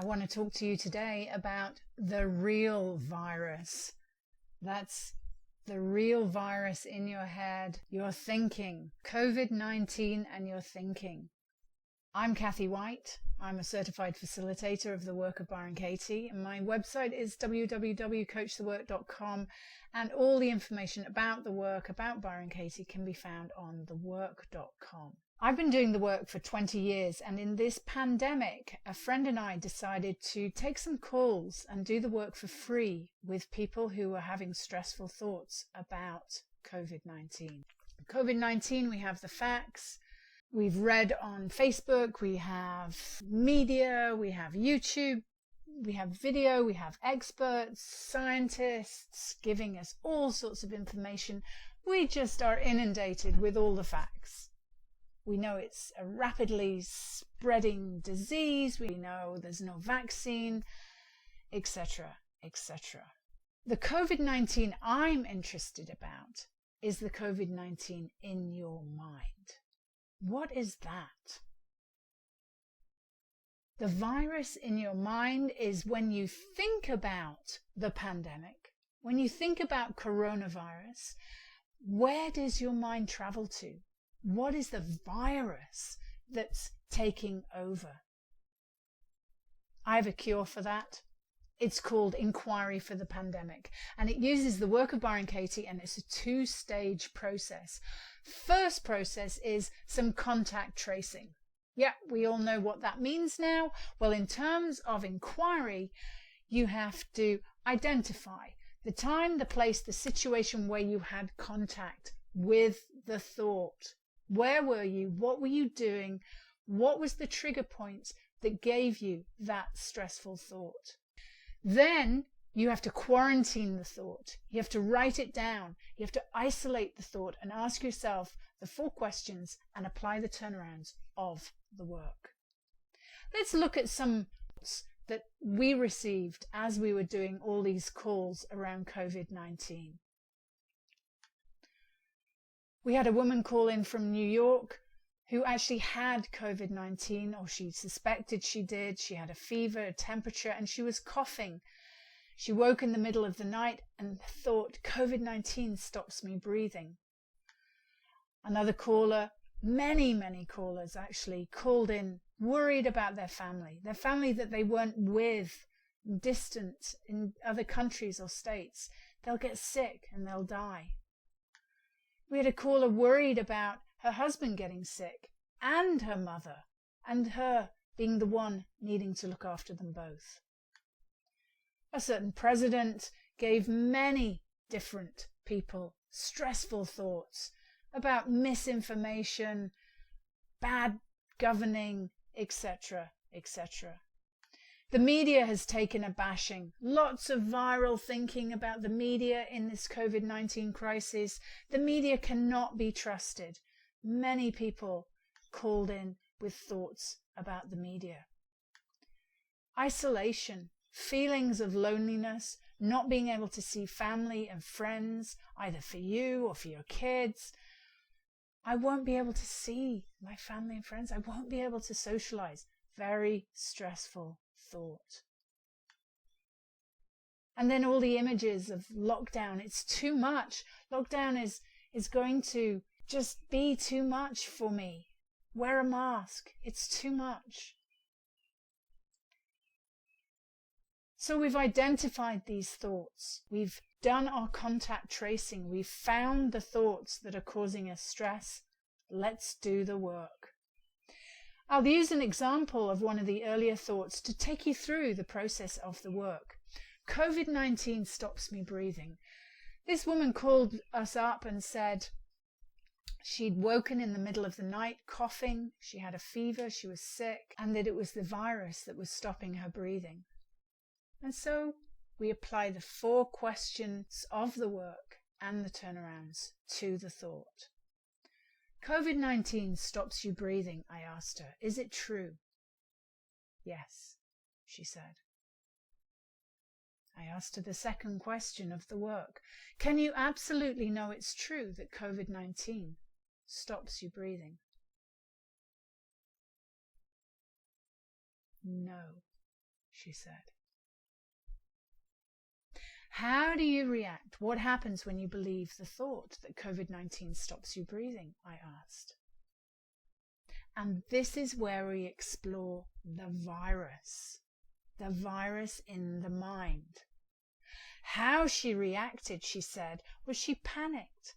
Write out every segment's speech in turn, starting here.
I want to talk to you today about the real virus. That's the real virus in your head, your thinking. COVID-19 and your thinking. I'm Kathy White. I'm a certified facilitator of the work of Byron Katie. And my website is www.coachthework.com, and all the information about the work, about Byron Katie, can be found on thework.com. I've been doing the work for 20 years, and in this pandemic, a friend and I decided to take some calls and do the work for free with people who were having stressful thoughts about COVID-19. COVID-19, we have the facts. We've read on Facebook, we have media, we have YouTube, we have video, we have experts, scientists giving us all sorts of information. We just are inundated with all the facts. We know it's a rapidly spreading disease. We know there's no vaccine, etc., etc. The COVID-19 I'm interested about is the COVID-19 in your mind. What is that? The virus in your mind is when you think about the pandemic, when you think about coronavirus, where does your mind travel to? What is the virus that's taking over? I have a cure for that. It's called Inquiry for the Pandemic, and it uses the work of Byron Katie, and it's a two-stage process. First process is some contact tracing. Yeah, we all know what that means now. Well, in terms of inquiry, you have to identify the time, the place, the situation where you had contact with the thought. Where were you? What were you doing? What was the trigger point that gave you that stressful thought? Then you have to quarantine the thought. You have to write it down. You have to isolate the thought and ask yourself the 4 questions and apply the turnarounds of the work. Let's look at some that we received as we were doing all these calls around COVID-19. We had a woman call in from New York who actually had COVID-19, or she suspected she did. She had a fever, a temperature, and she was coughing. She woke in the middle of the night and thought, COVID-19 stops me breathing. Another caller, many callers actually, called in worried about their family that they weren't with, distant in other countries or states. They'll get sick and they'll die. We had a caller worried about her husband getting sick and her mother, and her being the one needing to look after them both. A certain president gave many different people stressful thoughts about misinformation, bad governing, etc., etc. The media has taken a bashing. Lots of viral thinking about the media in this COVID-19 crisis. The media cannot be trusted. Many people called in with thoughts about the media. Isolation, feelings of loneliness, not being able to see family and friends, either for you or for your kids. I won't be able to see my family and friends. I won't be able to socialize. Very stressful thought. And then all the images of lockdown. It's too much. Lockdown is going to just be too much for me. Wear a mask. It's too much. So we've identified these thoughts. We've done our contact tracing. We've found the thoughts that are causing us stress. Let's do the work. I'll use an example of one of the earlier thoughts to take you through the process of the work. COVID-19 stops me breathing. This woman called us up and said she'd woken in the middle of the night coughing, she had a fever, she was sick, and that it was the virus that was stopping her breathing. And so we apply the 4 questions of the work and the turnarounds to the thought. COVID-19 stops you breathing, I asked her. Is it true? Yes, she said. I asked her the second question of the work. Can you absolutely know it's true that COVID-19 stops you breathing? No, she said. How do you react? What happens when you believe the thought that COVID-19 stops you breathing? I asked. And this is where we explore the virus in the mind. How she reacted, she said, was she panicked.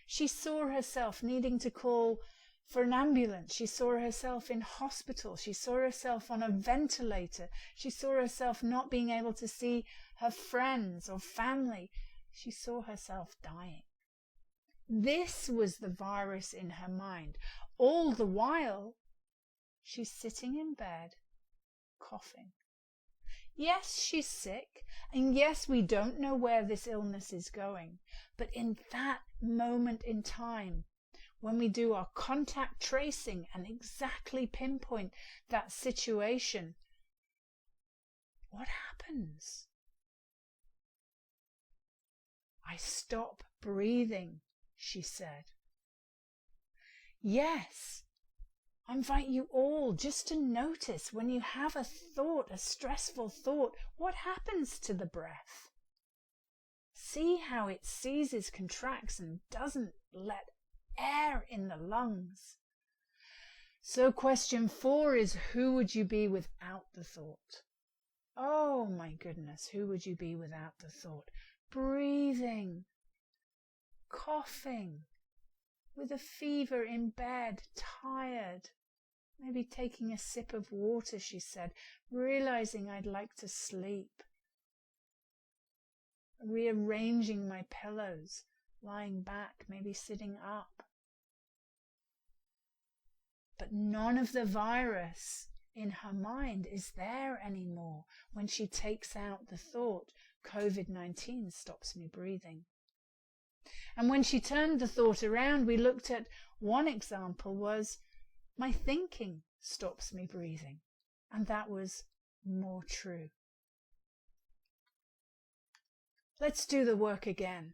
She saw herself needing to call for an ambulance. She saw herself in hospital. She saw herself on a ventilator. She saw herself not being able to see her friends or family. She saw herself dying. This was the virus in her mind. All the while, she's sitting in bed, coughing. Yes, she's sick, and yes, we don't know where this illness is going, but in that moment in time, when we do our contact tracing and exactly pinpoint that situation, what happens? I stop breathing, she said. Yes, I invite you all just to notice when you have a thought, a stressful thought, what happens to the breath? See how it seizes, contracts, and doesn't let air in the lungs. So question 4 is, who would you be without the thought? Oh my goodness, who would you be without the thought? Breathing, coughing, with a fever in bed, tired, maybe taking a sip of water, she said, realizing I'd like to sleep, rearranging my pillows, lying back, maybe sitting up. But none of the virus in her mind is there anymore when she takes out the thought, COVID-19 stops me breathing. And when she turned the thought around, we looked at one example was, my thinking stops me breathing. And that was more true. Let's do the work again.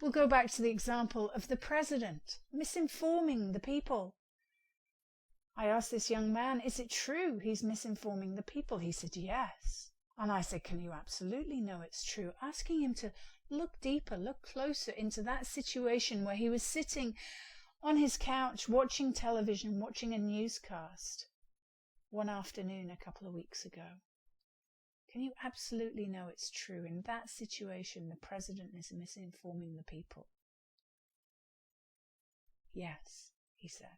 We'll go back to the example of the president misinforming the people. I asked this young man, is it true he's misinforming the people? He said, yes. And I said, can you absolutely know it's true? Asking him to look deeper, look closer into that situation where he was sitting on his couch watching television, watching a newscast one afternoon a couple of weeks ago. Can you absolutely know it's true? In that situation, the president is misinforming the people. Yes, he said.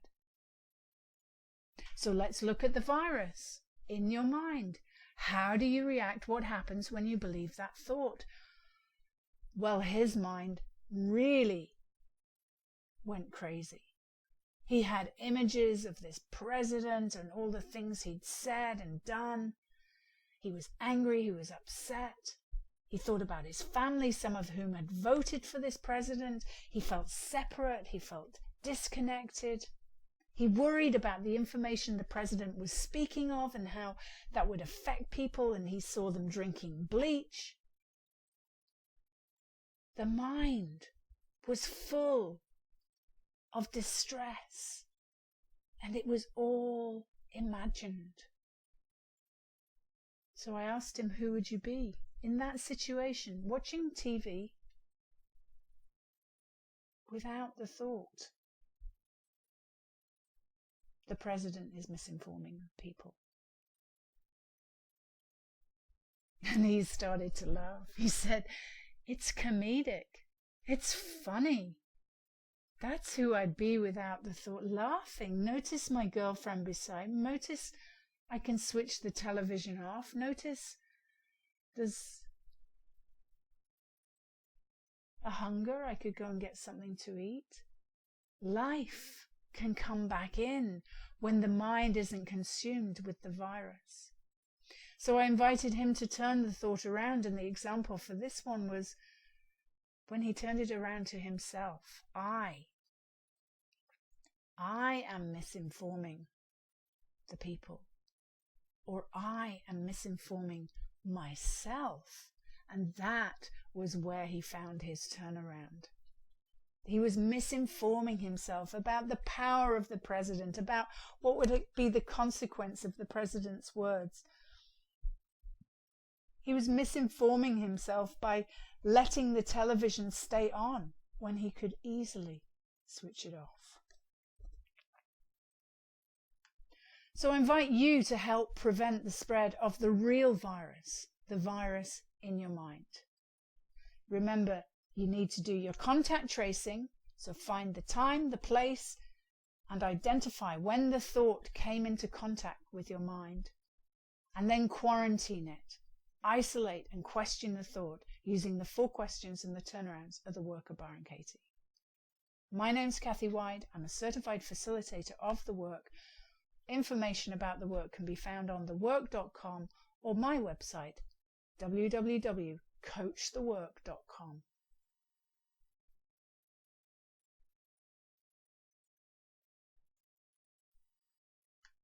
So let's look at the virus in your mind. How do you react? What happens when you believe that thought? Well, his mind really went crazy. He had images of this president and all the things he'd said and done. He was angry, he was upset. He thought about his family, some of whom had voted for this president. He felt separate, he felt disconnected. He worried about the information the president was speaking of and how that would affect people, and he saw them drinking bleach. The mind was full of distress, and it was all imagined. So I asked him, who would you be in that situation, watching TV without the thought, the president is misinforming people? And he started to laugh. He said, it's comedic. It's funny. That's who I'd be without the thought. Laughing. Notice my girlfriend beside me. Notice I can switch the television off. Notice there's a hunger. I could go and get something to eat. Life can come back in when the mind isn't consumed with the virus. So I invited him to turn the thought around, and the example for this one was when he turned it around to himself. I am misinforming the people, or I am misinforming myself. And that was where he found his turnaround. He was misinforming himself about the power of the president, about what would be the consequence of the president's words. He was misinforming himself by letting the television stay on when he could easily switch it off. So I invite you to help prevent the spread of the real virus, the virus in your mind. Remember, you need to do your contact tracing, so find the time, the place, and identify when the thought came into contact with your mind. And then quarantine it. Isolate and question the thought using the 4 questions and the turnarounds of the work of Byron Katie. My name's Kathy White. I'm a certified facilitator of the work. Information about the work can be found on thework.com or my website, www.coachthework.com.